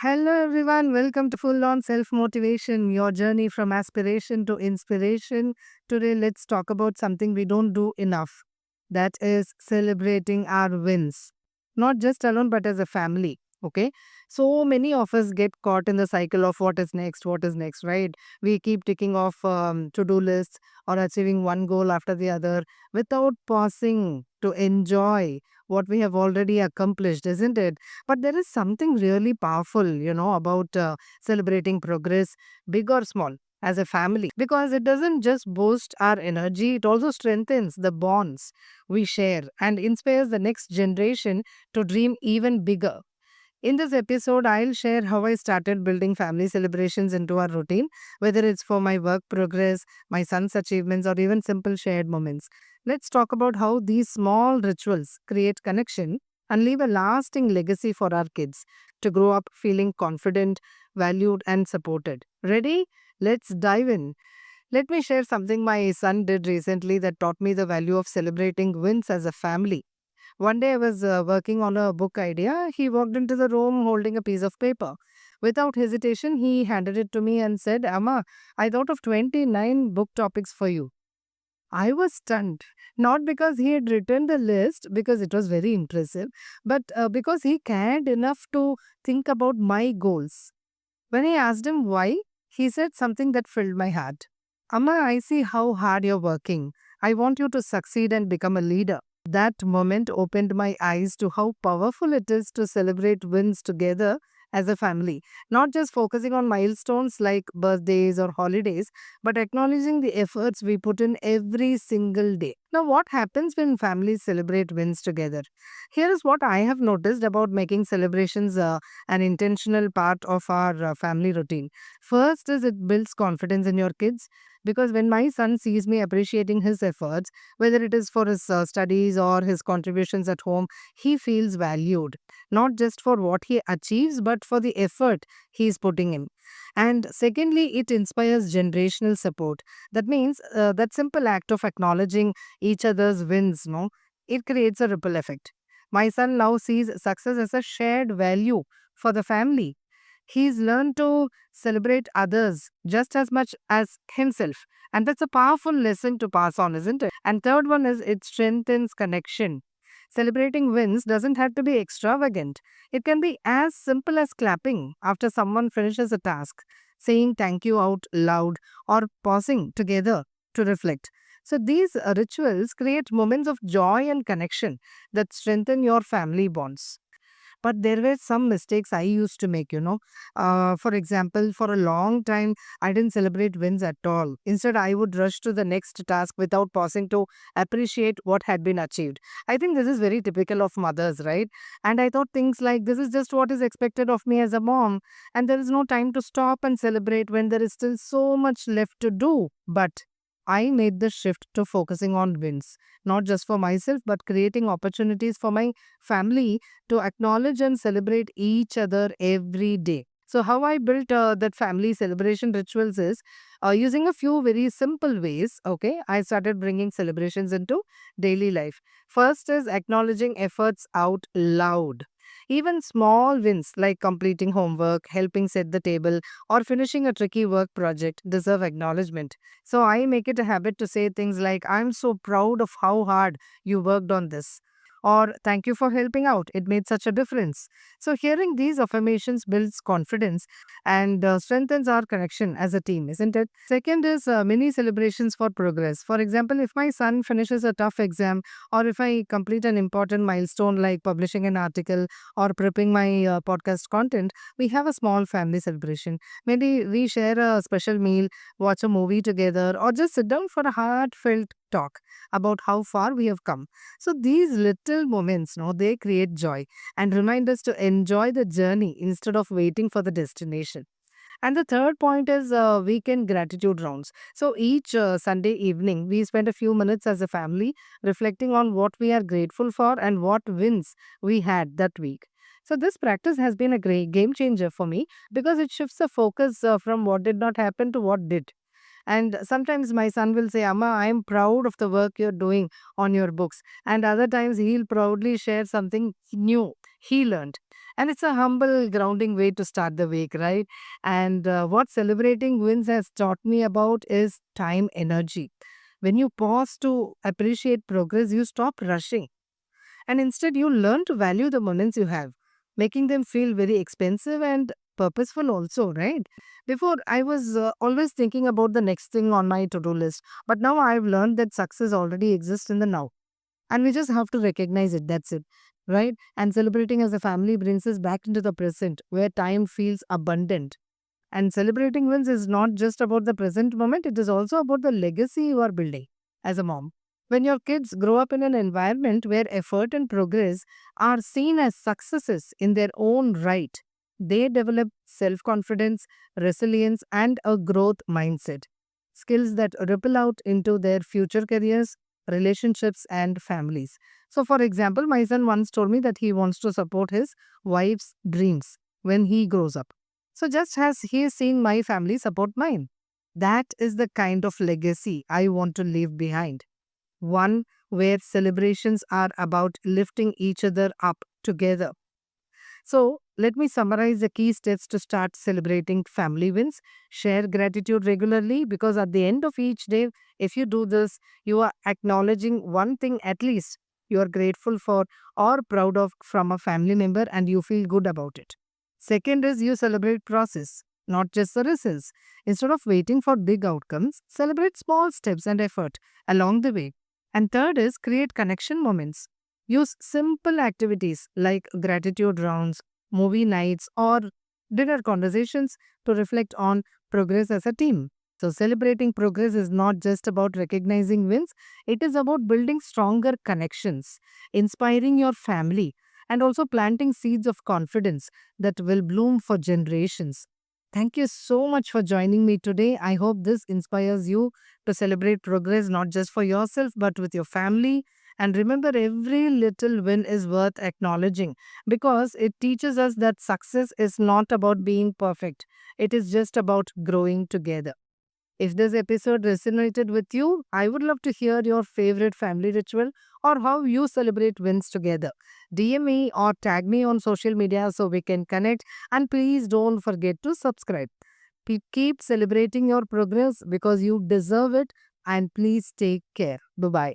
Hello, everyone. Welcome to Full On Self Motivation, your journey from aspiration to inspiration. Today, let's talk about something we don't do enough, that is celebrating our wins, not just alone, but as a family. Okay. So many of us get caught in the cycle of what is next, right? We keep ticking off to do lists or achieving one goal after the other without pausing to enjoy what we have already accomplished, isn't it? But there is something really powerful, about celebrating progress, big or small, as a family, because it doesn't just boost our energy, it also strengthens the bonds we share and inspires the next generation to dream even bigger. In this episode, I'll share how I started building family celebrations into our routine, whether it's for my work progress, my son's achievements, or even simple shared moments. Let's talk about how these small rituals create connection and leave a lasting legacy for our kids to grow up feeling confident, valued, and supported. Ready? Let's dive in. Let me share something my son did recently that taught me the value of celebrating wins as a family. One day I was working on a book idea. He walked into the room holding a piece of paper. Without hesitation, he handed it to me and said, Amma, I thought of 29 book topics for you. I was stunned, not because he had written the list, because it was very impressive, but because he cared enough to think about my goals. When I asked him why, he said something that filled my heart. Amma, I see how hard you're working. I want you to succeed and become a leader. That moment opened my eyes to how powerful it is to celebrate wins together as a family, not just focusing on milestones like birthdays or holidays, but acknowledging the efforts we put in every single day. Now, what happens when families celebrate wins together? Here is what I have noticed about making celebrations an intentional part of our family routine. First is it builds confidence in your kids, because when my son sees me appreciating his efforts, whether it is for his studies or his contributions at home, he feels valued, not just for what he achieves, but for the effort he is putting in. And secondly, it inspires generational support. That means that simple act of acknowledging each other's wins, no, it creates a ripple effect. My son now sees success as a shared value for the family. He's learned to celebrate others just as much as himself. And that's a powerful lesson to pass on, isn't it? And third one is it strengthens connection. Celebrating wins doesn't have to be extravagant. It can be as simple as clapping after someone finishes a task, saying thank you out loud, or pausing together to reflect. So these rituals create moments of joy and connection that strengthen your family bonds. But there were some mistakes I used to make. For example, for a long time, I didn't celebrate wins at all. Instead, I would rush to the next task without pausing to appreciate what had been achieved. I think this is very typical of mothers, right? And I thought things like this is just what is expected of me as a mom, and there is no time to stop and celebrate when there is still so much left to do. But I made the shift to focusing on wins, not just for myself, but creating opportunities for my family to acknowledge and celebrate each other every day. So, how I built that family celebration rituals is using a few very simple ways. Okay, I started bringing celebrations into daily life. First is acknowledging efforts out loud. Even small wins like completing homework, helping set the table, or finishing a tricky work project deserve acknowledgement. So I make it a habit to say things like, I'm so proud of how hard you worked on this, or thank you for helping out. It made such a difference. So, hearing these affirmations builds confidence and strengthens our connection as a team, isn't it? Second is mini celebrations for progress. For example, if my son finishes a tough exam, or if I complete an important milestone like publishing an article or prepping my podcast content, we have a small family celebration. Maybe we share a special meal, watch a movie together, or just sit down for a heartfelt talk about how far we have come. So these little moments, no, they create joy and remind us to enjoy the journey instead of waiting for the destination. And the third point is weekend gratitude rounds. So each Sunday evening, we spend a few minutes as a family reflecting on what we are grateful for and what wins we had that week. So this practice has been a great game changer for me because it shifts the focus from what did not happen to what did. And sometimes my son will say, Amma, I am proud of the work you're doing on your books. And other times he'll proudly share something new he learned. And it's a humble, grounding way to start the week, right? And what celebrating wins has taught me about is time energy. When you pause to appreciate progress, you stop rushing and instead you learn to value the moments you have, making them feel very expensive and purposeful also, right? Before I was always thinking about the next thing on my to-do list, but now I've learned that success already exists in the now and we just have to recognize it, that's it, right? And celebrating as a family brings us back into the present where time feels abundant. And celebrating wins is not just about the present moment, it is also about the legacy you are building as a mom. When your kids grow up in an environment where effort and progress are seen as successes in their own right, they develop self confidence, resilience, and a growth mindset. Skills that ripple out into their future careers, relationships, and families. So, for example, my son once told me that he wants to support his wife's dreams when he grows up. So, just as he is seeing my family support mine, that is the kind of legacy I want to leave behind. One where celebrations are about lifting each other up together. So, let me summarize the key steps to start celebrating family wins. Share gratitude regularly because at the end of each day, if you do this, you are acknowledging one thing at least you are grateful for or proud of from a family member and you feel good about it. Second is you celebrate process, not just the results. Instead of waiting for big outcomes, celebrate small steps and effort along the way. And third is create connection moments. Use simple activities like gratitude rounds, movie nights, or dinner conversations to reflect on progress as a team. So, celebrating progress is not just about recognizing wins, it is about building stronger connections, inspiring your family, and also planting seeds of confidence that will bloom for generations. Thank you so much for joining me today. I hope this inspires you to celebrate progress not just for yourself but with your family. And remember, every little win is worth acknowledging because it teaches us that success is not about being perfect, it is just about growing together. If this episode resonated with you, I would love to hear your favorite family ritual or how you celebrate wins together. DM me or tag me on social media so we can connect. And please don't forget to subscribe. Keep celebrating your progress because you deserve it. And please take care. Bye bye.